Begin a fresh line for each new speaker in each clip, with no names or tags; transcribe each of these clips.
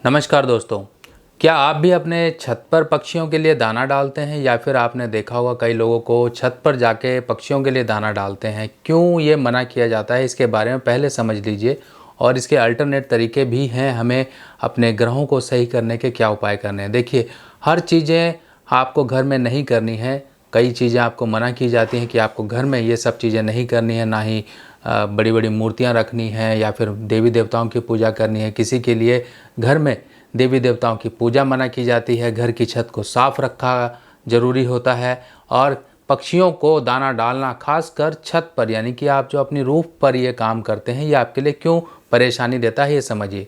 नमस्कार दोस्तों, क्या आप भी अपने छत पर पक्षियों के लिए दाना डालते हैं या फिर आपने देखा होगा कई लोगों को छत पर जाके पक्षियों के लिए दाना डालते हैं। क्यों ये मना किया जाता है, इसके बारे में पहले समझ लीजिए और इसके अल्टरनेट तरीके भी हैं। हमें अपने ग्रहों को सही करने के क्या उपाय करने हैं। देखिए, हर चीज़ें आपको घर में नहीं करनी है। कई चीज़ें आपको मना की जाती हैं कि आपको घर में ये सब चीज़ें नहीं करनी है, ना ही बड़ी बड़ी मूर्तियाँ रखनी हैं या फिर देवी देवताओं की पूजा करनी है। किसी के लिए घर में देवी देवताओं की पूजा मना की जाती है। घर की छत को साफ रखा ज़रूरी होता है और पक्षियों को दाना डालना, खासकर छत पर, यानी कि आप जो अपनी रूफ पर ये काम करते हैं, ये आपके लिए क्यों परेशानी देता है, ये समझिए।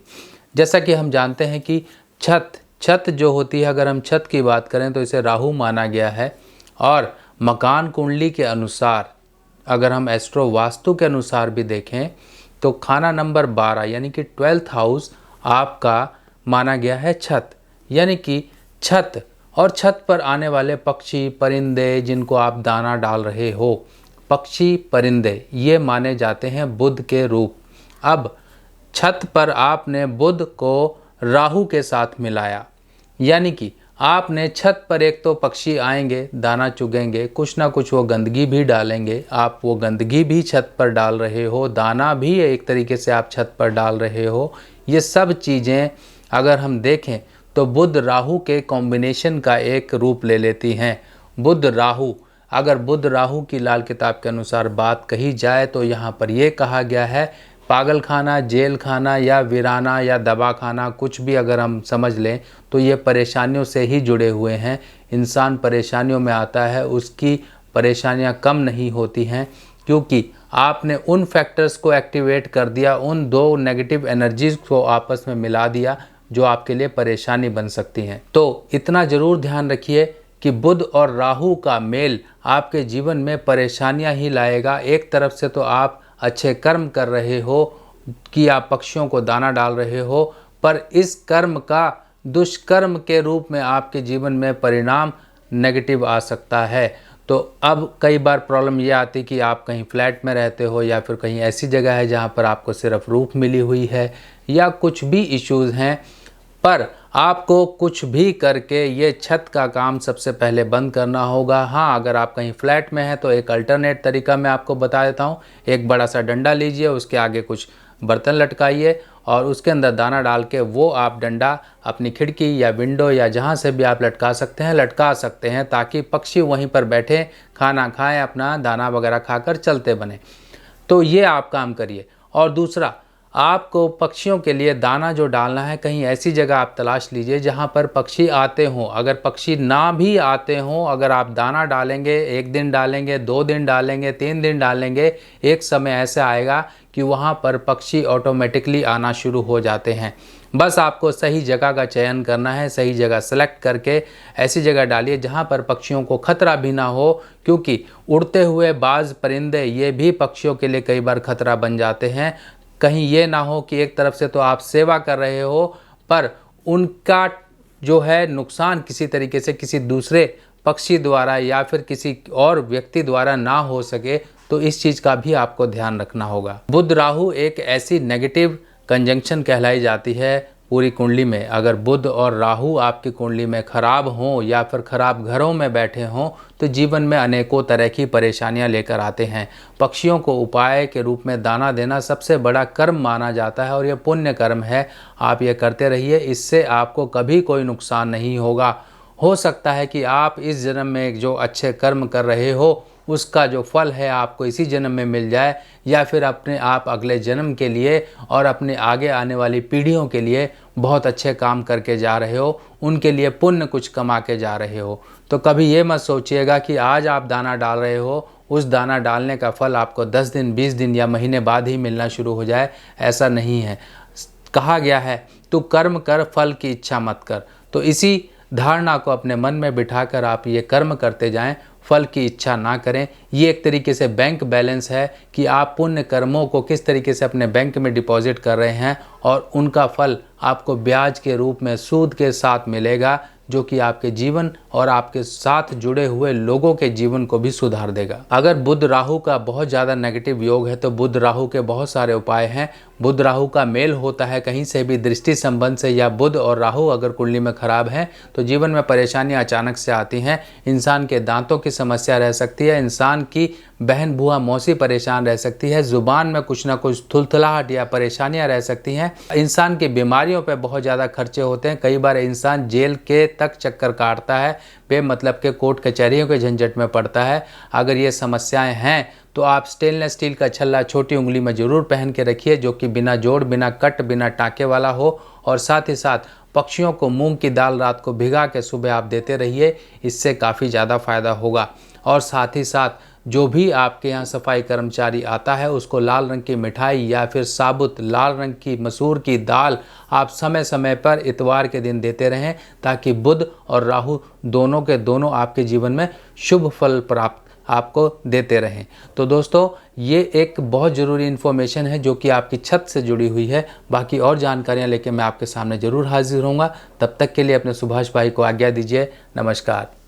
जैसा कि हम जानते हैं कि छत जो होती है, अगर हम छत की बात करें तो इसे राहु माना गया है और मकान कुंडली के अनुसार, अगर हम एस्ट्रो वास्तु के अनुसार भी देखें तो खाना नंबर 12 यानी कि 12th हाउस आपका माना गया है छत। यानी कि छत और छत पर आने वाले पक्षी परिंदे जिनको आप दाना डाल रहे हो, पक्षी परिंदे ये माने जाते हैं बुध के रूप। अब छत पर आपने बुध को राहु के साथ मिलाया, यानी कि आपने छत पर एक तो पक्षी आएंगे, दाना चुगेंगे, कुछ ना कुछ वो गंदगी भी डालेंगे। आप वो गंदगी भी छत पर डाल रहे हो, दाना भी एक तरीके से आप छत पर डाल रहे हो। ये सब चीज़ें अगर हम देखें तो बुध राहु के कॉम्बिनेशन का एक रूप ले लेती हैं। बुध राहु, अगर बुध राहु की लाल किताब के अनुसार बात कही जाए तो यहाँ पर यह कहा गया है, पागल खाना, जेल खाना या वीराना या दबा खाना, कुछ भी अगर हम समझ लें तो ये परेशानियों से ही जुड़े हुए हैं। इंसान परेशानियों में आता है, उसकी परेशानियां कम नहीं होती हैं क्योंकि आपने उन फैक्टर्स को एक्टिवेट कर दिया, उन दो नेगेटिव एनर्जीज को आपस में मिला दिया जो आपके लिए परेशानी बन सकती हैं। तो इतना ज़रूर ध्यान रखिए कि बुध और राहु का मेल आपके जीवन में परेशानियां ही लाएगा। एक तरफ से तो आप अच्छे कर्म कर रहे हो कि आप पक्षियों को दाना डाल रहे हो, पर इस कर्म का दुष्कर्म के रूप में आपके जीवन में परिणाम नेगेटिव आ सकता है। तो अब कई बार प्रॉब्लम ये आती कि आप कहीं फ्लैट में रहते हो या फिर कहीं ऐसी जगह है जहाँ पर आपको सिर्फ रूफ मिली हुई है या कुछ भी इश्यूज़ हैं, पर आपको कुछ भी करके ये छत का काम सबसे पहले बंद करना होगा। हाँ, अगर आप कहीं फ्लैट में हैं तो एक अल्टरनेट तरीका मैं आपको बता देता हूँ। एक बड़ा सा डंडा लीजिए, उसके आगे कुछ बर्तन लटकाइए और उसके अंदर दाना डाल के वो आप डंडा अपनी खिड़की या विंडो या जहाँ से भी आप लटका सकते हैं ताकि पक्षी वहीं पर बैठे खाना खाएं, अपना दाना वगैरह खाकर चलते बने। तो ये आप काम करिए। और दूसरा, आपको पक्षियों के लिए दाना जो डालना है, कहीं ऐसी जगह आप तलाश लीजिए जहाँ पर पक्षी आते हों। अगर पक्षी ना भी आते हों, अगर आप दाना डालेंगे, 1 दिन डालेंगे, 2 दिन डालेंगे, 3 दिन डालेंगे, एक समय ऐसा आएगा कि वहाँ पर पक्षी ऑटोमेटिकली आना शुरू हो जाते हैं। बस आपको सही जगह का चयन करना है, सही जगह सेलेक्ट करके ऐसी जगह डालिए जहाँ पर पक्षियों को खतरा भी ना हो, क्योंकि उड़ते हुए बाज परिंदे ये भी पक्षियों के लिए कई बार खतरा बन जाते हैं। कहीं ये ना हो कि एक तरफ से तो आप सेवा कर रहे हो पर उनका जो है नुकसान किसी तरीके से किसी दूसरे पक्षी द्वारा या फिर किसी और व्यक्ति द्वारा ना हो सके, तो इस चीज़ का भी आपको ध्यान रखना होगा। बुध राहु एक ऐसी नेगेटिव कंजंक्शन कहलाई जाती है पूरी कुंडली में। अगर बुध और राहु आपकी कुंडली में खराब हों या फिर खराब घरों में बैठे हों तो जीवन में अनेकों तरह की परेशानियां लेकर आते हैं। पक्षियों को उपाय के रूप में दाना देना सबसे बड़ा कर्म माना जाता है और यह पुण्य कर्म है। आप ये करते रहिए, इससे आपको कभी कोई नुकसान नहीं होगा। हो सकता है कि आप इस जन्म में जो अच्छे कर्म कर रहे हो उसका जो फल है आपको इसी जन्म में मिल जाए, या फिर अपने आप अगले जन्म के लिए और अपने आगे आने वाली पीढ़ियों के लिए बहुत अच्छे काम करके जा रहे हो, उनके लिए पुण्य कुछ कमा के जा रहे हो। तो कभी ये मत सोचिएगा कि आज आप दाना डाल रहे हो, उस दाना डालने का फल आपको 10 दिन 20 दिन या महीने बाद ही मिलना शुरू हो जाए, ऐसा नहीं है। कहा गया है तू कर्म कर, फल की इच्छा मत कर। तो इसी धारणा को अपने मन में बिठाकर आप ये कर्म करते जाएं, फल की इच्छा ना करें। ये एक तरीके से बैंक बैलेंस है कि आप पुण्य कर्मों को किस तरीके से अपने बैंक में डिपॉजिट कर रहे हैं और उनका फल आपको ब्याज के रूप में सूद के साथ मिलेगा, जो कि आपके जीवन और आपके साथ जुड़े हुए लोगों के जीवन को भी सुधार देगा। अगर बुध राहु का बहुत ज़्यादा नेगेटिव योग है तो बुध राहु के बहुत सारे उपाय हैं। बुध राहु का मेल होता है कहीं से भी दृष्टि संबंध से, या बुध और राहु अगर कुंडली में खराब है तो जीवन में परेशानियां अचानक से आती हैं। इंसान के दांतों की समस्या रह सकती है, इंसान की बहन बुआ मौसी परेशान रह सकती है, जुबान में कुछ ना कुछ थुलथुलाहट या परेशानियां रह सकती हैं। इंसान की बीमारियों पे बहुत ज़्यादा खर्चे होते हैं। कई बार इंसान जेल के तक चक्कर काटता है, बेमतलब के कोर्ट कचहरियों के झंझट में पड़ता है। अगर ये समस्याएं हैं तो आप स्टेनलेस स्टील का छल्ला छोटी उंगली में ज़रूर पहन के रखिए, जो कि बिना जोड़, बिना कट, बिना टाँके वाला हो। और साथ ही साथ पक्षियों को मूंग की दाल रात को भिगा के सुबह आप देते रहिए, इससे काफ़ी ज़्यादा फ़ायदा होगा। और साथ ही साथ जो भी आपके यहाँ सफाई कर्मचारी आता है उसको लाल रंग की मिठाई या फिर साबुत लाल रंग की मसूर की दाल आप समय समय पर इतवार के दिन देते रहें, ताकि बुध और राहु दोनों के दोनों आपके जीवन में शुभ फल प्राप्त आपको देते रहें। तो दोस्तों, ये एक बहुत ज़रूरी इन्फॉर्मेशन है जो कि आपकी छत से जुड़ी हुई है। बाकी और जानकारियाँ लेके मैं आपके सामने ज़रूर हाजिर होऊंगा। तब तक के लिए अपने सुभाष भाई को आज्ञा दीजिए। नमस्कार।